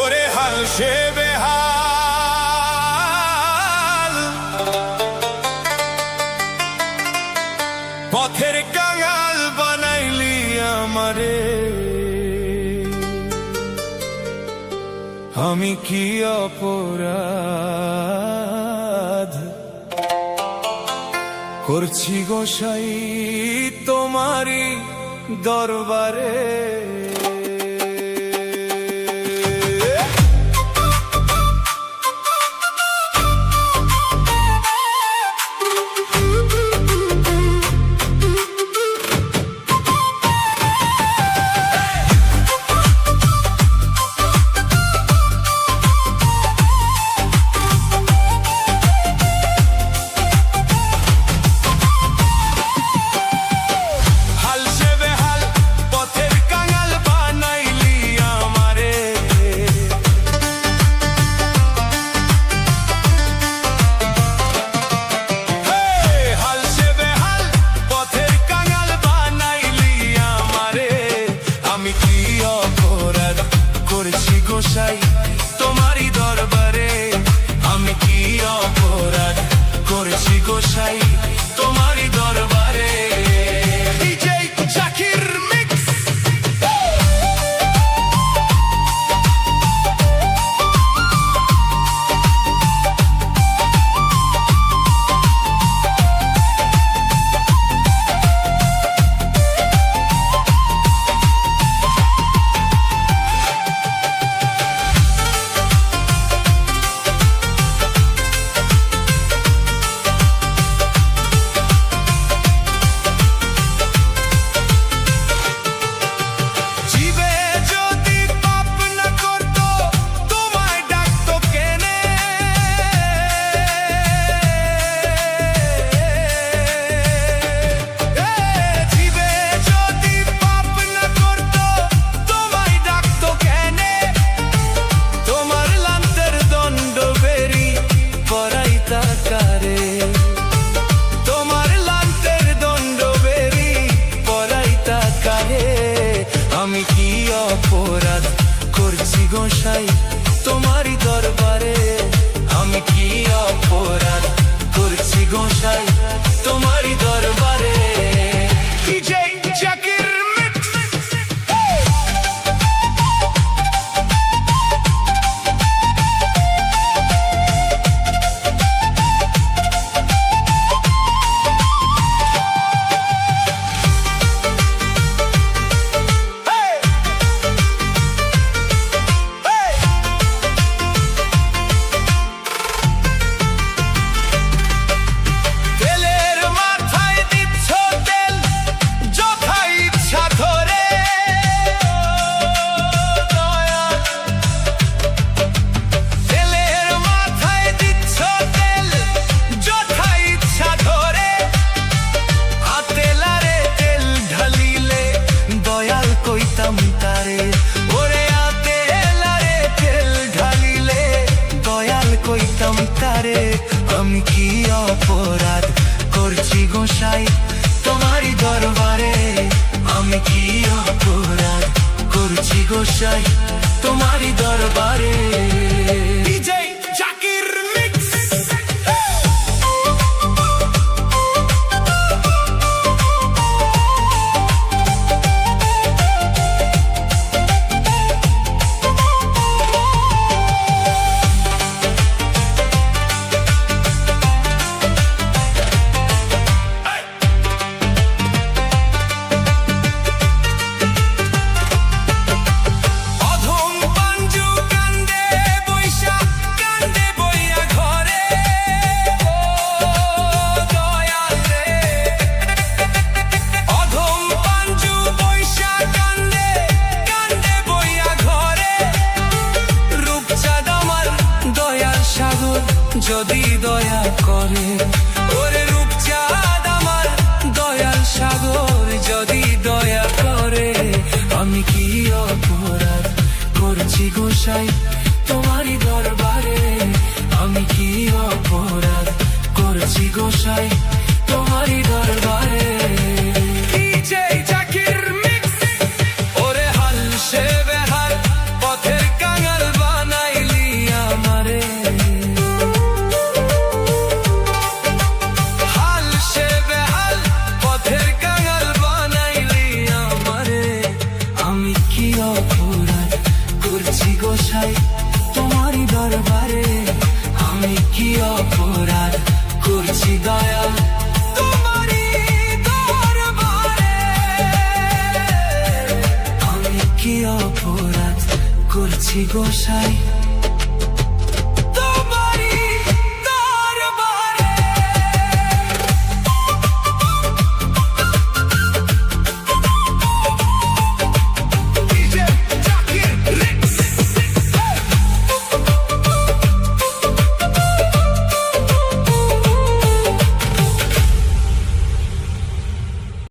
ওরে হাল সে বেহাল, পথের কাঙাল বানাইলি আমারে। আমি কি অপরাধ করছি গোসাই তোমারি দরবারে? গোসাই তোমারি দরবারে আমি কি অপরাধ করেছি গোসাই তোমারি দরবারে? DJ Zakir mix. আমি কি অপরাধ করছি গোসাই তোমারি দরবারে? আমি কি অপরাধ করছি গোসাই তোমারি দরবারে? DJ Zakir mix. আমি কি অপরাধ করছি গোসাই তোমারি দরবারে? আমি কি অপরাধ করছি গোসাই তোমারি দরবারে? DJ Zakir mix. যদি দয়া করে ওরে রূপচাঁদ আমার দয়াল সাগর যদি দয়া করে? আমি কি অপরাধ করছি গোসাই তোমারি দরবারে? আমি কি অপরাধ করছি গোসাই তোমারি দরবারে? DJ Zakir mix. ওরে হাল সে বেহাল, পথের কাঙাল করছি গোসাই তোমারই দরবারে, আমি কি অপরাধ করছি দয়াল তোমারই দরবারে, আমি কি অপরাধ করছি গোসাই।